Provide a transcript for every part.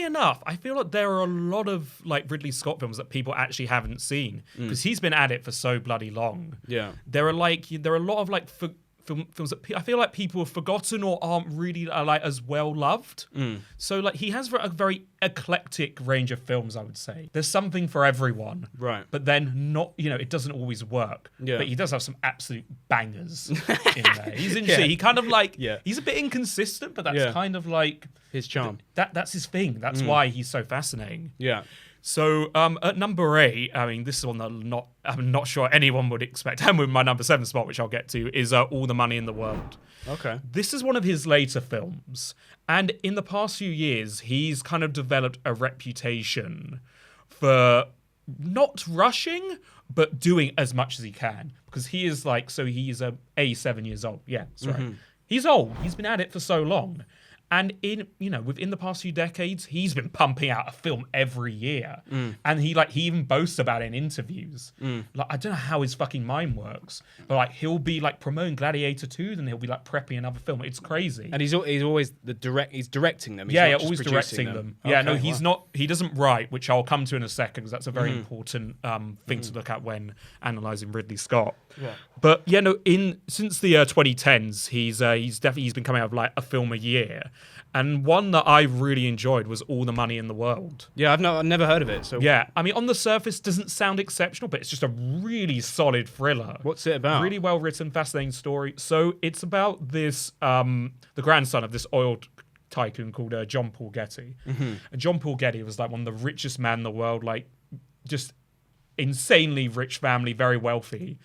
enough, I feel like there are a lot of like Ridley Scott films that people actually haven't seen because he's been at it for so bloody long. Yeah. There are a lot of like films that I feel like people have forgotten or aren't really like as well loved. So like he has a very eclectic range of films, I would say. There's something for everyone. Right. But then not, it doesn't always work. Yeah. But he does have some absolute bangers in there. He's interesting. He kind of like, he's a bit inconsistent, but that's kind of like his charm. That's his thing. That's why he's so fascinating. Yeah. So at number 8, I mean, this is one that I'm not sure anyone would expect. And with my number 7 spot, which I'll get to, is All the Money in the World. Okay. This is one of his later films. And in the past few years, he's kind of developed a reputation for not rushing, but doing as much as he can. Because he is like, so he's 7 years old. Yeah, that's right. He's old. He's been at it for so long. And within the past few decades, he's been pumping out a film every year. And he even boasts about it in interviews. Like, I don't know how his fucking mind works, but like he'll be like promoting Gladiator 2, then he'll be like prepping another film. It's crazy. And he's always he's directing them. He's yeah, not always just directing them. Okay, Yeah, no, he's not. He doesn't write, which I'll come to in a second, because that's a very important thing to look at when analysing Ridley Scott. Yeah. But yeah, no. Since the 2010s, he's been coming out of like a film a year, and one that I really enjoyed was All the Money in the World. Yeah, I've never heard of it. So yeah, I mean, on the surface, doesn't sound exceptional, but it's just a really solid thriller. What's it about? Really well written, fascinating story. So it's about this the grandson of this oil tycoon called John Paul Getty. And John Paul Getty was like one of the richest men in the world, like just insanely rich family, very wealthy.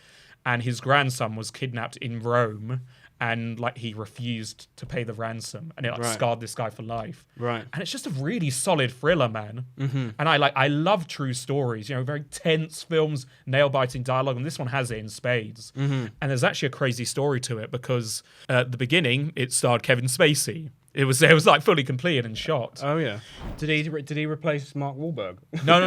And his grandson was kidnapped in Rome, and like he refused to pay the ransom, and it like scarred this guy for life. Right. And it's just a really solid thriller, man. And I love true stories, very tense films, nail-biting dialogue, and this one has it in spades. And there's actually a crazy story to it, because at the beginning it starred Kevin Spacey. It was like fully completed and shot. Oh yeah. Did he replace Mark Wahlberg? No.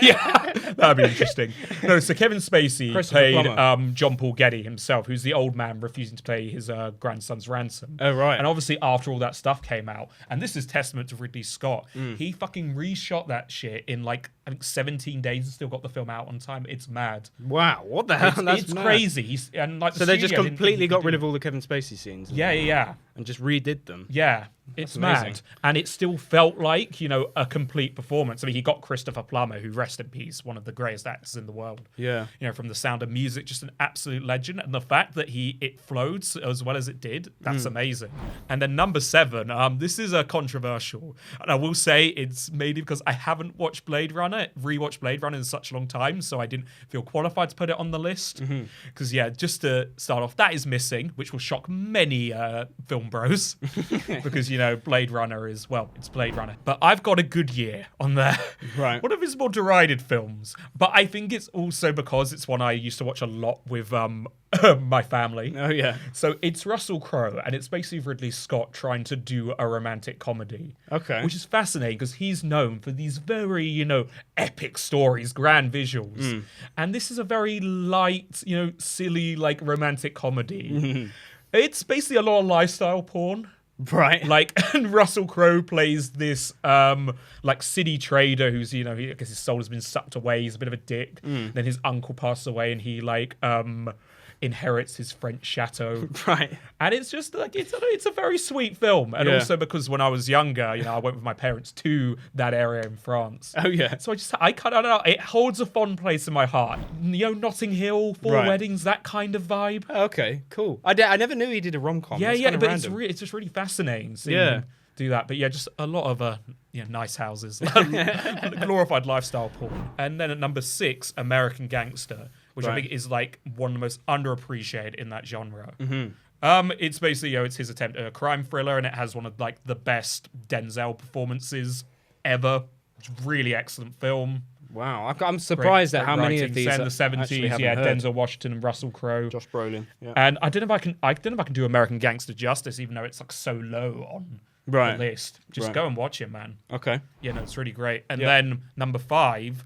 Yeah, that'd be interesting. No, so Kevin Spacey played John Paul Getty himself, who's the old man refusing to pay his grandson's ransom. Oh right. And obviously after all that stuff came out, and this is testament to Ridley Scott, he fucking reshot that shit in like I think 17 days and still got the film out on time. It's mad. Wow, what the hell? It's mad. Crazy. So they just completely got rid of all the Kevin Spacey scenes. Yeah. And just redid them. Yeah. It's mad. And it still felt like, a complete performance. I mean, he got Christopher Plummer, who, rest in peace, one of the greatest actors in the world. Yeah. From The Sound of Music, just an absolute legend. And the fact that it flowed as well as it did, that's amazing. And then number 7, this is a controversial. And I will say it's mainly because I haven't watched rewatched Blade Runner in such a long time, so I didn't feel qualified to put it on the list. Because, just to start off, that is missing, which will shock many film bros. Because, Blade Runner is, it's Blade Runner. But I've got A Good Year on there. Right. One of his more derided films. But I think it's also because it's one I used to watch a lot with my family. Oh, yeah. So it's Russell Crowe, and it's basically Ridley Scott trying to do a romantic comedy. Okay. Which is fascinating because he's known for these very, epic stories, grand visuals. And this is a very light, silly, like, romantic comedy. It's basically a lot of lifestyle porn. Right. And Russell Crowe plays this, city trader who's, I guess his soul has been sucked away. He's a bit of a dick. Then his uncle passes away and he, inherits his French chateau. Right. And it's just, it's a very sweet film. And also because when I was younger, I went with my parents to that area in France. Oh, yeah. So I don't know, it holds a fond place in my heart. Notting Hill, Four Weddings, that kind of vibe. Okay, cool. I never knew he did a rom-com. Yeah, but it's just really fascinating seeing him do that. But just a lot of nice houses, glorified lifestyle porn. And then at number 6, American Gangster, which I think is like one of the most underappreciated in that genre. It's basically it's his attempt at a crime thriller, and it has one of like the best Denzel performances ever. It's a really excellent film. Wow, I'm surprised at how many of these set in the 70s. Denzel Washington and Russell Crowe, Josh Brolin. Yeah. And I don't know if I can do American Gangster justice, even though it's like so low on the list. Just go and watch it, man. Okay. It's really great. And then number 5,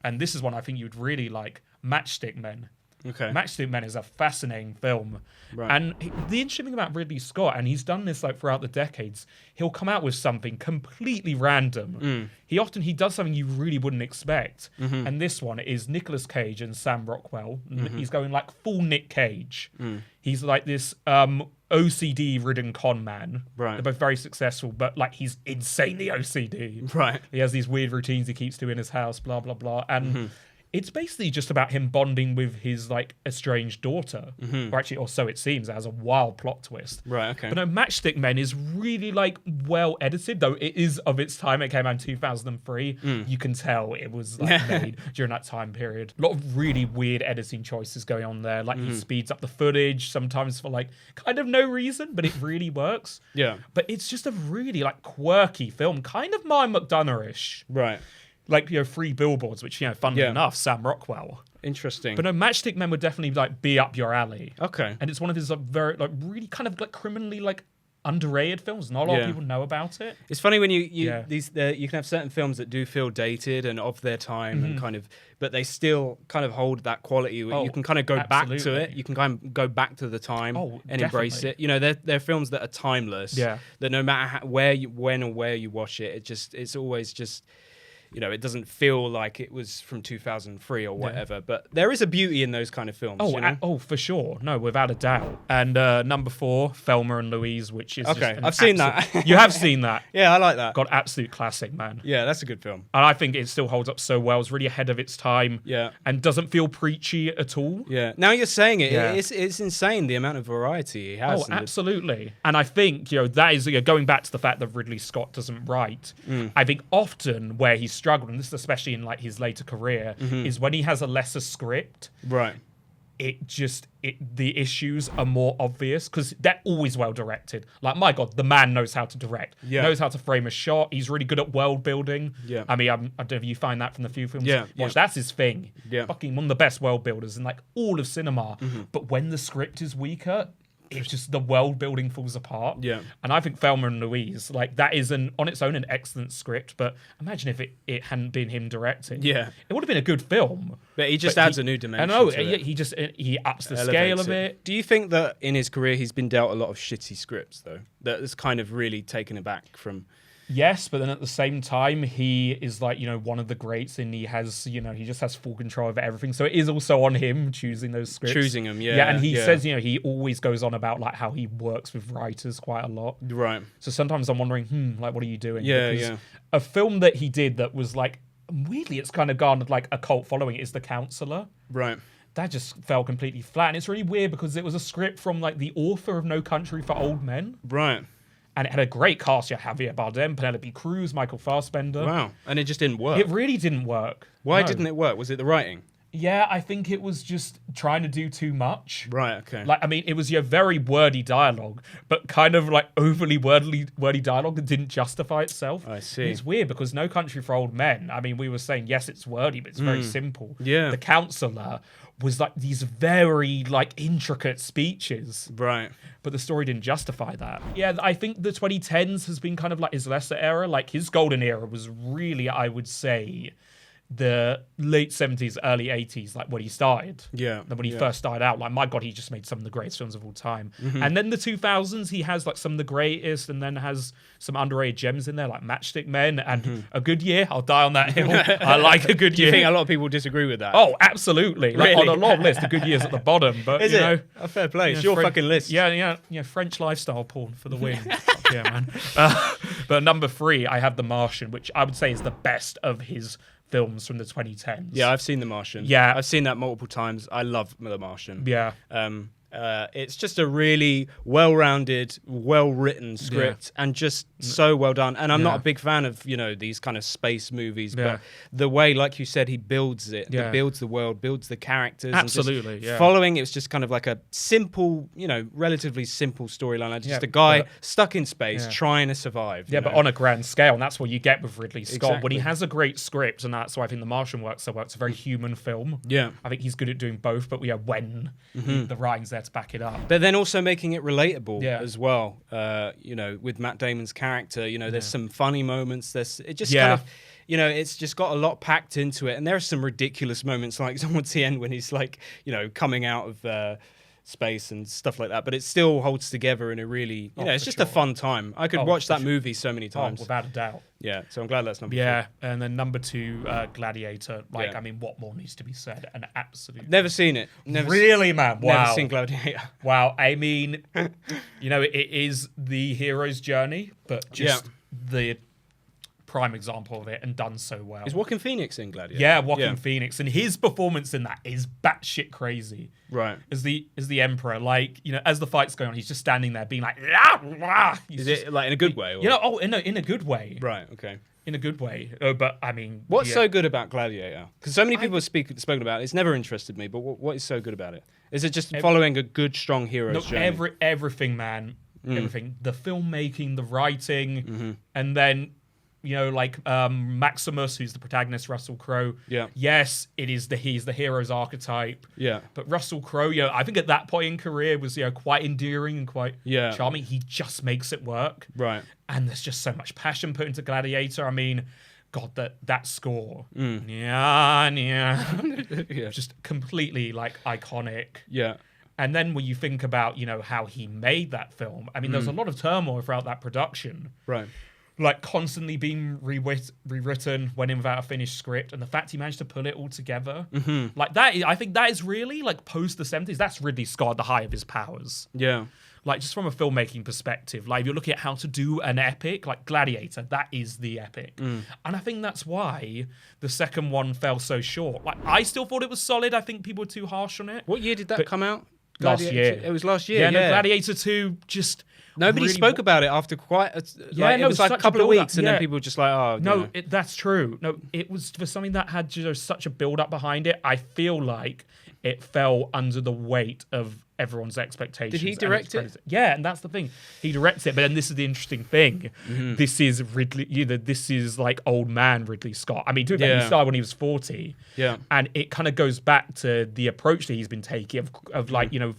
and this is one I think you'd really like, Matchstick Men. Okay. Matchstick Men is a fascinating film. Right. And the interesting thing about Ridley Scott, and he's done this like throughout the decades, he'll come out with something completely random. He does something you really wouldn't expect. And this one is Nicolas Cage and Sam Rockwell. He's going like full Nick Cage. He's like this OCD-ridden con man. Right. They're both very successful, but like he's insanely OCD. Right. He has these weird routines he keeps to in his house, blah, blah, blah. And it's basically just about him bonding with his like estranged daughter. Or so it seems. It has a wild plot twist. Right, okay. But no, Matchstick Men is really like well edited, though it is of its time. It came out in 2003. You can tell it was like made during that time period. A lot of really weird editing choices going on there. Like he speeds up the footage sometimes for like kind of no reason, but it really works. Yeah. But it's just a really like quirky film, kind of Mine McDonough-ish. Right. Like, Free Billboards, which, funnily enough, Sam Rockwell. Interesting. But no, Matchstick Men would definitely, like, be up your alley. Okay. And it's one of his, like, very, like, really kind of, like, criminally, like, underrated films. Not a lot of people know about it. It's funny when you can have certain films that do feel dated and of their time and kind of, but they still kind of hold that quality. You can kind of go back to it. You can kind of go back to the time and embrace it. They're films that are timeless. Yeah. That no matter when or where you watch it, it's always just. It doesn't feel like it was from 2003 or whatever, but there is a beauty in those kind of films. For sure. No, without a doubt. And number 4, Thelma and Louise, which is I've seen that. You have seen that? Yeah, I like that. God, absolute classic, man. Yeah, that's a good film. And I think it still holds up so well. It's really ahead of its time. Yeah. And doesn't feel preachy at all. Yeah. Now you're saying it, it's insane the amount of variety he has. Absolutely. And I think, that is going back to the fact that Ridley Scott doesn't write. I think often where he's struggled, and this is especially in like his later career, is when he has a lesser script. Right. The issues are more obvious because they're always well directed. Like, my God, the man knows how to direct. Yeah. Knows how to frame a shot. He's really good at world building. Yeah. I mean, I don't know if you find that from the few films. Yeah. That's his thing. Yeah. Fucking one of the best world builders in like all of cinema. But when the script is weaker, it's just the world building falls apart. Yeah. And I think Thelma and Louise, like that is on its own an excellent script, but imagine if it hadn't been him directing. Yeah. It would have been a good film. But he just adds a new dimension. I know, he ups the scale of it. Do you think that in his career he's been dealt a lot of shitty scripts though? That has kind of really taken it back from. Yes, but then at the same time, he is like, one of the greats and he has, he just has full control over everything. So it is also on him choosing those scripts. Choosing them, yeah. Yeah, and he says, he always goes on about like how he works with writers quite a lot. Right. So sometimes I'm wondering, like, what are you doing? Yeah, because a film that he did that was like, weirdly, it's kind of garnered like a cult following is The Counselor. Right. That just fell completely flat. And it's really weird because it was a script from like the author of No Country for Old Men. Right. And it had a great cast. You had Javier Bardem, Penelope Cruz, Michael Fassbender. Wow. And it just didn't work. It really didn't work. Why didn't it work? Was it the writing? Yeah, I think it was just trying to do too much. Right, okay. Like, I mean, it was your very wordy dialogue, but kind of like overly wordy dialogue that didn't justify itself. I see. And it's weird because No Country for Old Men, I mean, we were saying, yes, it's wordy, but it's very simple. Yeah. The Counselor was like these very like intricate speeches. Right. But the story didn't justify that. Yeah, I think the 2010s has been kind of like his lesser era. Like his golden era was really, I would say, the late 70s, early 80s, like when he started. Yeah. When he first started out. Like, my God, he just made some of the greatest films of all time. And then the 2000s, he has like some of the greatest and then has some underrated gems in there, like Matchstick Men and A Good Year. I'll die on that hill. I like A Good Year. Do you think a lot of people disagree with that? Oh, absolutely. Like, really? on a lot of lists, A Good Year's at the bottom. But, Is it? A fair play. It's your fucking list. Yeah, French lifestyle porn for the win. Yeah, man. But number 3, I have The Martian, which I would say is the best of his films from the 2010s. Yeah, I've seen The Martian. Yeah. I've seen that multiple times. I love The Martian. Yeah. It's just a really well-rounded, well-written script and just so well done. And I'm not a big fan of, these kind of space movies, but the way, like you said, he builds it, builds the world, builds the characters. Absolutely, and just following, it's just kind of like a simple, relatively simple storyline. Like just a guy stuck in space trying to survive. Yeah, but on a grand scale, and that's what you get with Ridley Scott. Exactly. When he has a great script, and that's why I think The Martian works so well. It's a very human film. Yeah. I think he's good at doing both, but when the writing's there to back it up. But then also making it relatable Yeah. as well. You know, with Matt Damon's character, you know, there's some funny moments. It just Yeah. kind of, you know, it's just got a lot packed into it. And there are some ridiculous moments, like towards the end when he's like, you know, coming out of space and stuff like that. But it still holds together in a really, you know, it's just a fun time. I could watch that movie so many times. Without a doubt. Yeah, so I'm glad that's number 4. And then number 2, Gladiator. Like, I mean, what more needs to be said? An absolute... Never seen it. Really, man? Wow. Never seen Gladiator. Wow. I mean, you know, it is the hero's journey, but just the prime example of it, and done so well. Is Joaquin Phoenix in Gladiator? Yeah, Joaquin Phoenix, and his performance in that is batshit crazy. Right. As the emperor, like, you know, as the fight's going on, he's just standing there being like, "Rah, rah." Is it like in a good way? Or? You know, in a good way. Right. Okay. In a good way. But I mean, what's so good about Gladiator? Because so many people have spoken about it. It's never interested me. But what is so good about it? Is it just following a good, strong hero's journey? Everything, man. Everything. The filmmaking, the writing, and then, you know, like Maximus, who's the protagonist, Russell Crowe. Yeah. Yes, he's the hero's archetype. Yeah. But Russell Crowe, you know, I think at that point in career was, you know, quite endearing and quite charming. He just makes it work. Right. And there's just so much passion put into Gladiator. I mean, God, that score. Yeah. Just completely like iconic. Yeah. And then when you think about, you know, how he made that film, I mean, there's a lot of turmoil throughout that production. Right. Like constantly being rewritten, went in without a finished script, and the fact he managed to pull it all together, like that, I think that is really like post the 70s. That's Ridley Scott, the high of his powers. Yeah, like just from a filmmaking perspective, like if you're looking at how to do an epic, like Gladiator, that is the epic, and I think that's why the second one fell so short. Like I still thought it was solid. I think people were too harsh on it. What year did that come out? Last year. It was last year. Yeah, no, Gladiator 2 just. Nobody spoke about it after quite it was like a couple of weeks, and then people were just like, oh, no, that's true. No, it was for something that had just such a build-up behind it. I feel like it fell under the weight of everyone's expectations. Did he direct it? Yeah, and that's the thing. He directs it, but then this is the interesting thing. This is Ridley, this is like old man Ridley Scott. I mean, he started when he was 40. Yeah. And it kind of goes back to the approach that he's been taking of like, you know,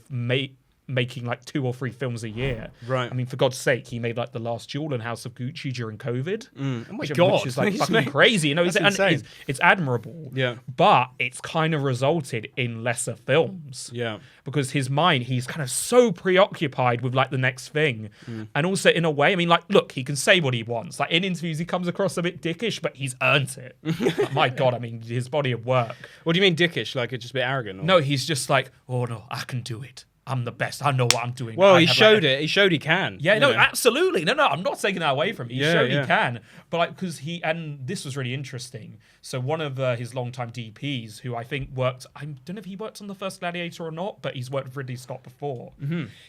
making like 2 or 3 films a year. Right. I mean, for God's sake, he made like The Last Duel and House of Gucci during COVID. Oh my God. Which is like fucking crazy. You know, it's admirable. Yeah. But it's kind of resulted in lesser films. Yeah. Because his mind, he's kind of so preoccupied with like the next thing. And also in a way, I mean, like, look, he can say what he wants. Like in interviews, he comes across a bit dickish, but he's earned it. Like, my God, I mean, his body of work. What do you mean dickish? Like it's just a bit arrogant? Or? No, he's just like, oh no, I can do it. I'm the best. I know what I'm doing. Well, he showed it. He showed he can. Yeah, no, absolutely. No, I'm not taking that away from him. He showed he can. But like, because and this was really interesting. So one of his longtime DPs, who I think worked, I don't know if he worked on the first Gladiator or not, but he's worked with Ridley Scott before.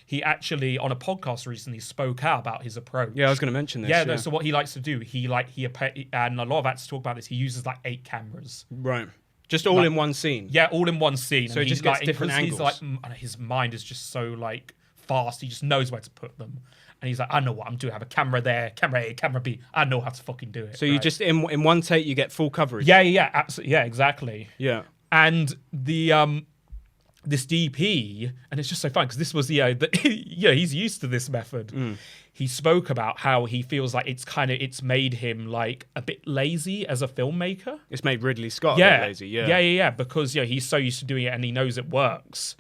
He actually, on a podcast recently, spoke out about his approach. Yeah, I was going to mention this. Yeah, no, so what he likes to do, and a lot of actors talk about this, he uses like 8 cameras. Right. Just all in one scene. Yeah, all in one scene. So he just gets different angles. He's like, his mind is just so like fast. He just knows where to put them. And he's like, I know what I'm doing. I have a camera there, camera A, camera B. I know how to fucking do it. So you just in one take you get full coverage. Yeah, absolutely. Yeah, exactly. Yeah. And the this DP, and it's just so fun because this was he's used to this method. He spoke about how he feels like it's made him like a bit lazy as a filmmaker. It's made Ridley Scott a bit lazy, yeah, because he's so used to doing it and he knows it works.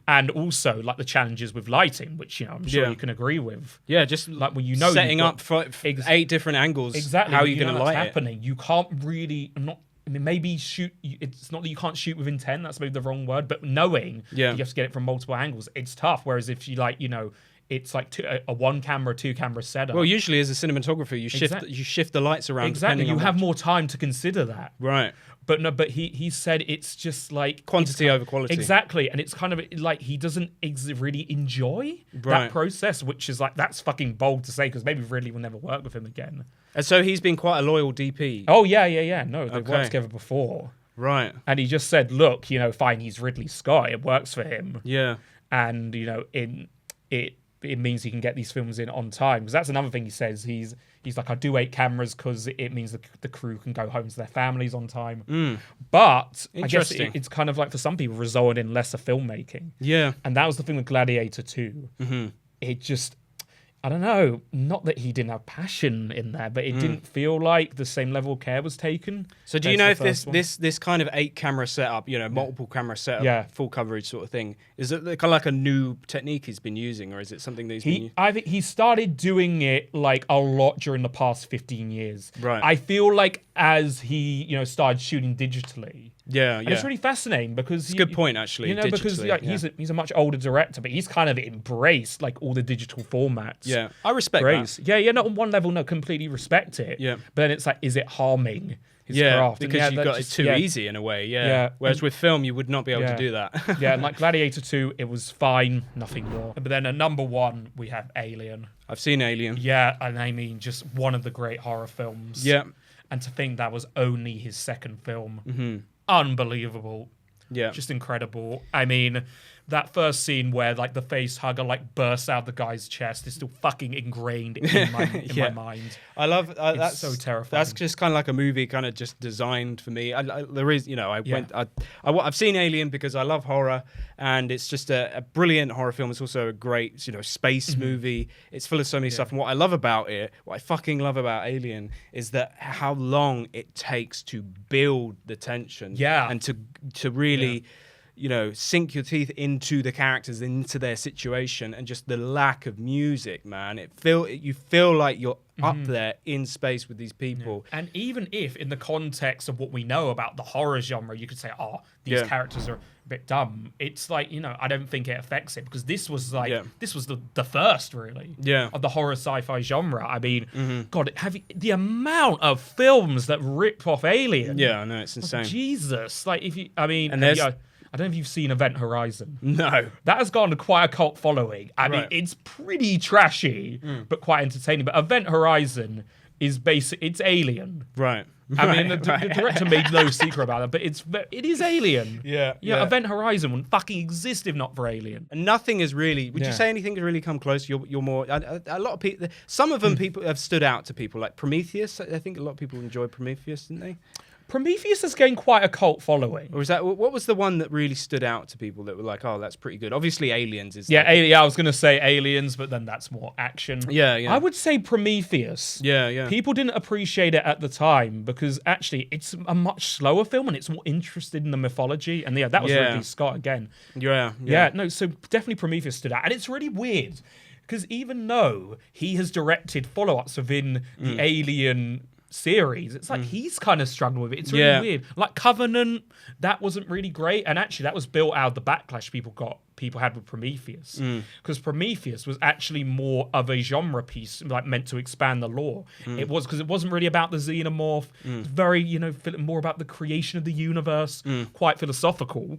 And also like the challenges with lighting, which I'm sure you can agree with. Yeah, just like when setting up for 8 different angles. Exactly, how are you going to light happening. You can't really maybe shoot. It's not that you can't shoot with intent. That's maybe the wrong word. But knowing you have to get it from multiple angles, it's tough. Whereas if you it's like a 1 camera, 2 camera setup. Well, usually as a cinematographer, you shift the lights around. Exactly, you have more time to consider that. Right. But no, but he said it's just like quantity over quality. Exactly, and it's kind of like he doesn't really enjoy that process, which is like that's fucking bold to say because maybe Ridley will never work with him again. And so he's been quite a loyal DP. Oh yeah. No, they've worked together before. Right. And he just said, look, fine, he's Ridley Scott. It works for him. Yeah. And it means he can get these films in on time because that's another thing he says. He He's like, I do 8 cameras because it means the crew can go home to their families on time. But I guess it's kind of like, for some people, resulted in lesser filmmaking. Yeah. And that was the thing with Gladiator 2. It just, I don't know, not that he didn't have passion in there, but it didn't feel like the same level of care was taken. So do you know if this kind of 8 camera setup, multiple camera setup, full coverage sort of thing, is it kind of like a new technique he's been using, or is it something that he's been using? I think he started doing it like a lot during the past 15 years. Right. I feel like as he, started shooting digitally. Yeah. And it's really fascinating because... It's a good point, actually. Because he's a much older director, but he's kind of embraced like all the digital formats. Yeah, I respect that. Yeah, not on one level, no, completely respect it. Yeah. But then it's like, is it harming his craft? Because you got it too easy in a way, Whereas with film, you would not be able to do that. And like Gladiator 2, it was fine, nothing more. But then at number 1, we have Alien. I've seen Alien. Yeah, and I mean, just one of the great horror films. Yeah. And to think that was only his second film. Unbelievable. Yeah. Just incredible. I mean, that first scene where like the face hugger like bursts out the guy's chest is still fucking ingrained in my mind. I love that's so terrifying. That's just kind of like a movie kind of just designed for me. I've seen Alien because I love horror, and it's just a brilliant horror film. It's also a great space movie. It's full of so many stuff. And what I fucking love about Alien is that how long it takes to build the tension. Yeah. And to really sink your teeth into the characters, into their situation, and just the lack of music, man. You feel like you're up there in space with these people. And even if, in the context of what we know about the horror genre, you could say, these characters are a bit dumb. It's like, I don't think it affects it, because this was like, this was the first, really, of the horror sci-fi genre. I mean, God, the amount of films that rip off Alien. Yeah, I know, it's insane. Jesus. Like, I don't know if you've seen Event Horizon. No. That has gone to quite a cult following. I mean, it's pretty trashy, but quite entertaining. But Event Horizon is it's Alien. Right. I mean, the director made no secret about it, but it is Alien. Yeah. Event Horizon wouldn't fucking exist if not for Alien. And nothing has really... Would you say anything has really come close? You're more... A lot of people... Some of them people have stood out to people, like Prometheus. I think a lot of people enjoyed Prometheus, didn't they? Prometheus has gained quite a cult following. Or is that what was the one that really stood out to people that were like, oh, that's pretty good? Obviously, Aliens is. I was going to say Aliens, but then that's more action. Yeah. I would say Prometheus. Yeah. People didn't appreciate it at the time because actually it's a much slower film and it's more interested in the mythology. And that was Ridley Scott again. Yeah. No, so definitely Prometheus stood out, and it's really weird because even though he has directed follow-ups within the Alien series, it's like he's kind of struggling with it. It's really weird. Like Covenant, that wasn't really great, and actually that was built out of the backlash people had with Prometheus, because Prometheus was actually more of a genre piece, like meant to expand the lore. It was, because it wasn't really about the xenomorph. It was very more about the creation of the universe, quite philosophical.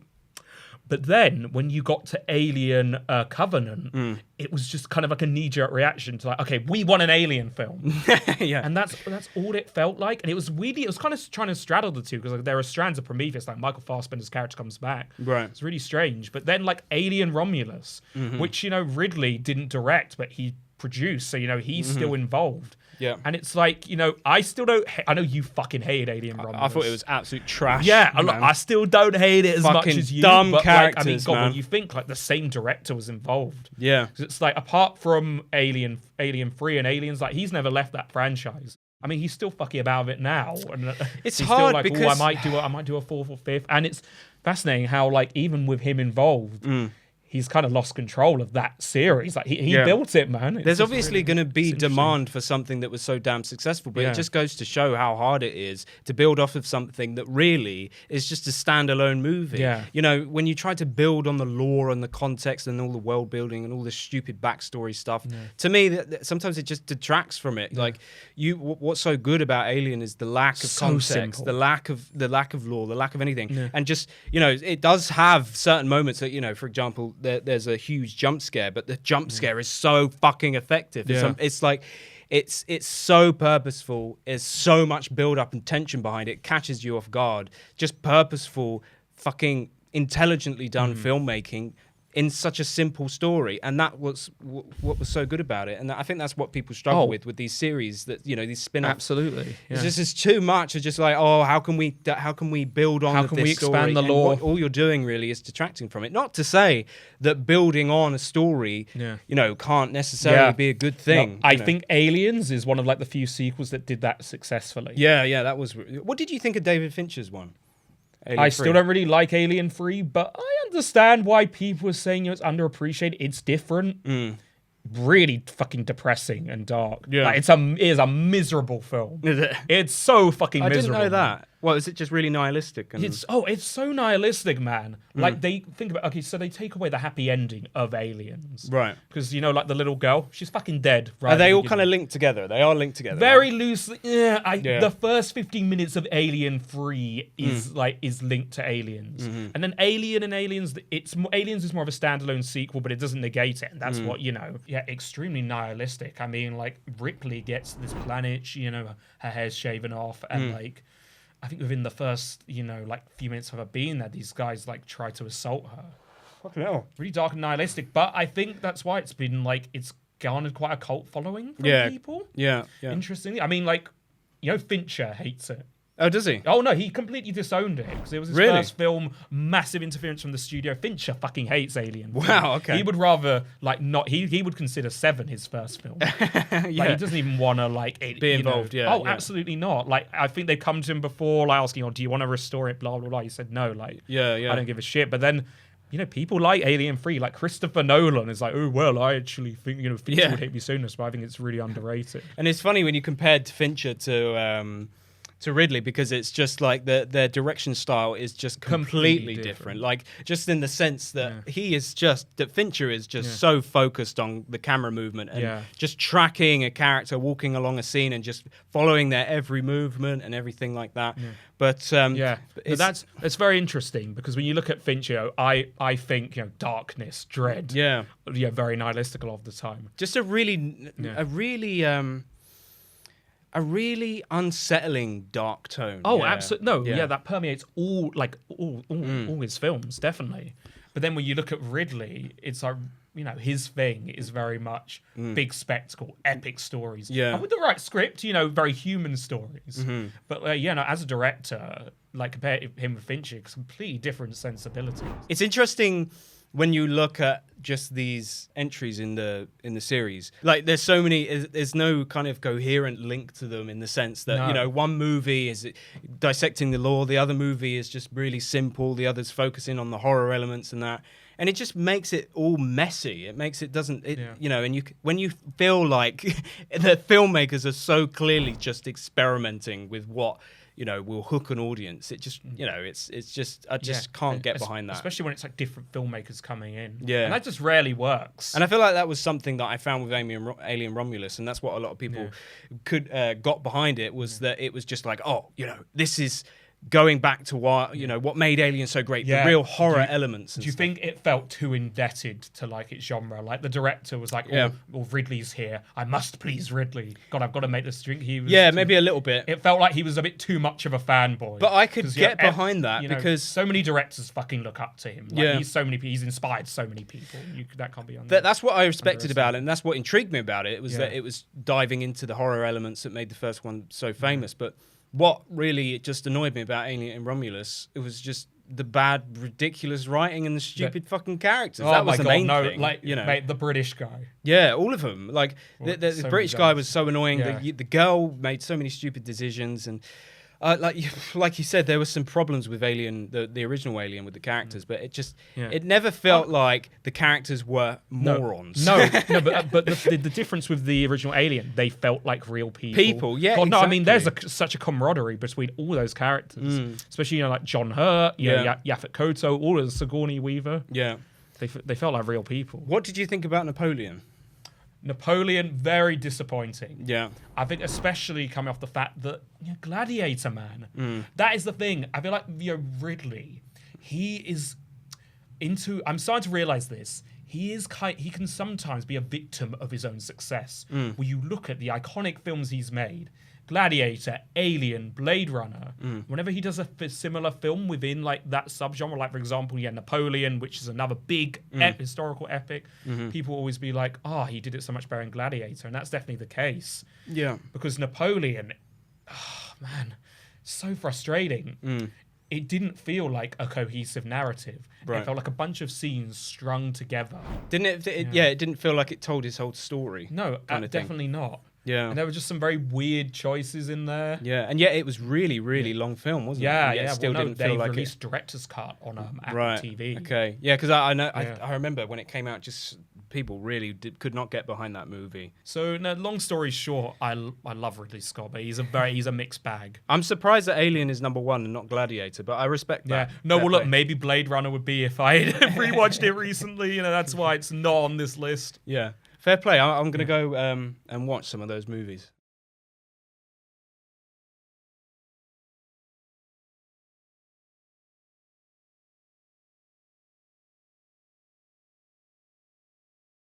But then when you got to Alien Covenant, it was just kind of like a knee-jerk reaction to like, okay, we want an Alien film. And that's all it felt like. And it was kind of trying to straddle the two, because like, there are strands of Prometheus, like Michael Fassbender's character comes back. Right. It's really strange. But then like Alien Romulus, which, Ridley didn't direct, but he produced. So, he's still involved. Yeah. And it's like, I still don't... I know you fucking hated Alien Romulus. I thought it was absolute trash. Yeah, I still don't hate it as much as you. Dumb but characters, when you think like the same director was involved. Yeah. Because it's like, apart from Alien 3 and Aliens, like he's never left that franchise. I mean, he's still fucking about it now. And it's he's hard still like, because... I might do a fourth or fifth. And it's fascinating how like, even with him involved... He's kind of lost control of that series. Like he built it, man. There's obviously going to be demand for something that was so damn successful, but it just goes to show how hard it is to build off of something that really is just a standalone movie. Yeah. When you try to build on the lore and the context and all the world building and all this stupid backstory stuff, to me, sometimes it just detracts from it. Like what's so good about Alien is the lack of context, the lack of lore, the lack of anything, and just it does have certain moments that for example. There's a huge jump scare, but the jump scare is so fucking effective. It's like it's so purposeful. There's so much build up and tension behind it. Catches you off guard. Just purposeful, fucking intelligently done filmmaking in such a simple story, and that was what was so good about it. And I think that's what people struggle with these series, that these spin-offs. Absolutely, it's just too much. It's just like, how can we build on? How can we expand the lore? And all you're doing really is detracting from it. Not to say that building on a story, can't necessarily be a good thing. No, I think Aliens is one of like the few sequels that did that successfully. Yeah, that was. What did you think of David Fincher's one? I still don't really like Alien 3, but I understand why people are saying it's underappreciated. It's different. Really fucking depressing and dark. Yeah. Like, it is a miserable film. Is it? It's so fucking miserable. I didn't know that. Well, is it just really nihilistic? It's so nihilistic, man. Like, they think about, so they take away the happy ending of Aliens. Right. Because, like, the little girl, she's fucking dead. Right. Are they all kind of linked together? They are linked together. Very loosely. Yeah. The first 15 minutes of Alien 3 is linked to Aliens. And then Alien and Aliens, Aliens is more of a standalone sequel, but it doesn't negate it. And that's what, extremely nihilistic. I mean, like, Ripley gets this planet, her hair's shaven off, and, like, I think within the first, few minutes of her being there, these guys, like, try to assault her. Fucking hell. Really dark and nihilistic, but I think that's why it's been, like, it's garnered quite a cult following from people. Yeah. Interestingly. I mean, like, Fincher hates it. Oh, does he? Oh, no, he completely disowned it, because it was his first film, massive interference from the studio. Fincher fucking hates Alien. Wow, okay. He would rather, like, not... He would consider Seven his first film. Like, he doesn't even want to, like... be involved, absolutely not. Like, I think they've come to him before, like, asking, do you want to restore it, blah, blah, blah. He said no, like... I don't give a shit. But then... people like Alien 3, like Christopher Nolan is like, oh, well, I actually think, Fincher would hate me sooner, but I think it's really underrated. And it's funny when you compared Fincher to Ridley, because it's just like their direction style is just completely different. Like, just in the sense that Fincher is just so focused on the camera movement and just tracking a character walking along a scene and just following their every movement and everything like that. But that's very interesting, because when you look at Fincher, I think darkness, dread, very nihilistic a lot of the time. Just a really unsettling dark tone. Oh, absolutely. No, that permeates all his films, definitely. But then when you look at Ridley, it's like, his thing is very much big spectacle, epic stories. And with the right script, very human stories. But, as a director, like, compare him with Fincher, completely different sensibilities. It's interesting when you look at just these entries in the series. Like, there's so many, there's no kind of coherent link to them, in the sense that, one movie is dissecting the lore, the other movie is just really simple, the other's focusing on the horror elements and that. And it just makes it all messy. It makes it and when you feel like the filmmakers are so clearly just experimenting with what will hook an audience. It just, it's just, I just can't get behind that. Especially when it's like different filmmakers coming in. Yeah. And that just rarely works. And I feel like that was something that I found with Alien Romulus, and that's what a lot of people got behind it, was that it was just like, this is going back to what made Alien so great, the real horror elements. Do you think it felt too indebted to like its genre? Like, the director was like, well, Ridley's here, I must please Ridley. God, I've got to make this drink. Maybe a little bit. It felt like he was a bit too much of a fanboy. But I could get behind that, because so many directors fucking look up to him. Like, he's inspired so many people. That can't be that's what I respected about it, and that's what intrigued me about it. Was that it was diving into the horror elements that made the first one so famous. But what really just annoyed me about Alien and Romulus, it was just the bad, ridiculous writing and the stupid fucking characters. That was the main thing. Like, mate, the British guy. Yeah, all of them. Like, the British guy was so annoying. The girl made so many stupid decisions, and like you said, there were some problems with Alien, the original Alien, with the characters, but it never felt like the characters were morons. No, but the difference with the original Alien, they felt like real people. Yeah, God, no, I mean, there's such a camaraderie between all those characters, especially like John Hurt, Yaphet Kotto, all of the Sigourney Weaver. Yeah, they felt like real people. What did you think about Napoleon? Napoleon, very disappointing. Yeah. I think especially coming off the fact that Gladiator, man. That is the thing. I feel like Ridley, he is into... I'm starting to realise this. He can sometimes be a victim of his own success. When you look at the iconic films he's made, Gladiator, Alien, Blade Runner. Whenever he does a similar film within like that subgenre, like for example, Napoleon, which is another big historical epic, people always be like, he did it so much better in Gladiator, and that's definitely the case. Yeah, because Napoleon, man, so frustrating. It didn't feel like a cohesive narrative. Right. It felt like a bunch of scenes strung together. Didn't it? It didn't feel like it told his whole story. No, definitely not. Yeah. And there were just some very weird choices in there. Yeah, and yet it was really, really long film, wasn't it? Yeah. Still didn't feel like released director's cut on Apple TV. Okay. Yeah, because I know I remember when it came out, just people really could not get behind that movie. So, no, long story short, I love Ridley Scott, but he's a mixed bag. I'm surprised that Alien is number one and not Gladiator, but I respect that. Yeah. No, well, look, maybe Blade Runner would be if I had rewatched it recently. That's why it's not on this list. Yeah. Fair play. I'm going to go and watch some of those movies.